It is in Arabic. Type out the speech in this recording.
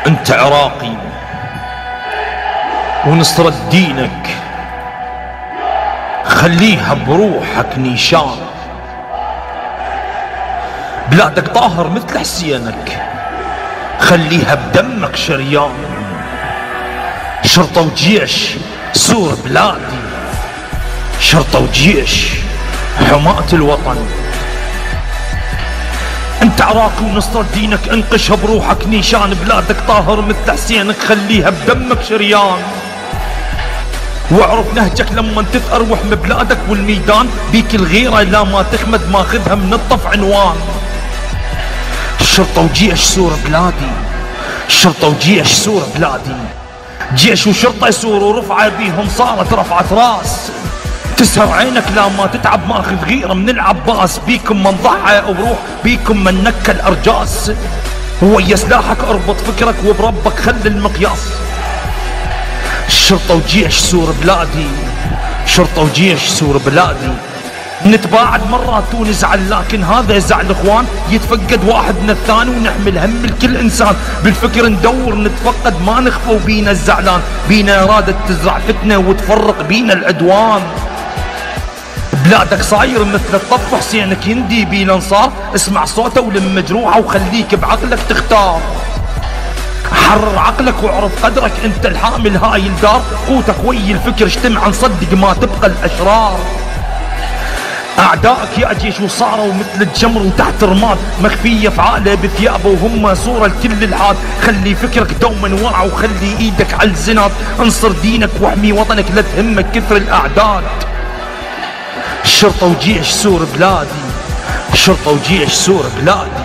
انت عراقي ونصرة دينك خليها بروحك نيشان. بلادك طاهر مثل حسينك خليها بدمك شريان. شرطة وجيش سور بلادي، شرطة وجيش حماة الوطن. انت عراقي ونصرة دينك انقشها بروحك نيشان. بلادك طاهر مثل حسينك خليها بدمك شريان. واعرف نهجك لما تثأر وحم بلادك والميدان. بيك الغيرة لا ما تخمد ماخذها من الطف عنوان. شرطة وجيش سور بلادي، شرطة وجيش سور بلادي. جيش وشرطة يسور ورفعة بيهم صارت رفعة راس. تسهر عينك لا ما تتعب ماخذ غيرة من العباس. بيكم من ضحى وبروح بيكم من نكى الأرجاس. ويا سلاحك اربط فكرك وبربك خلي المقياس. شرطة وجيش سور بلادي، شرطة وجيش سور بلادي. نتباعد مرات ونزعل لكن هذا زعل اخوان. يتفقد واحد من الثاني ونحمل هم الكل انسان. بالفكر ندور نتفقد ما نخفى وبينا الزعلان. بينا ارادة تزرع فتنة وتفرق بينا العدوان. بلادك صاير مثل الطف حسينك يندي بينا انصار. اسمع صوته ولم مجروحه وخليك بعقلك تختار. حرر عقلك واعرف قدرك انت الحامل هاي الدار. قوتك ويا الفكر اجتمع نصدق ما تبقى الاشرار. اعدائك يا جيش وصاروا مثل الجمر وتحت رماد. مخفية افعاله بثيابه وهم صورة لكل الحاد. خلي فكرك دوما واعي وخلي ايدك على الزناد. انصر دينك واحمي وطنك لا تهمك كثر الاعداد. شرطة وجيش سور بلادي، شرطة وجيش سور بلادي.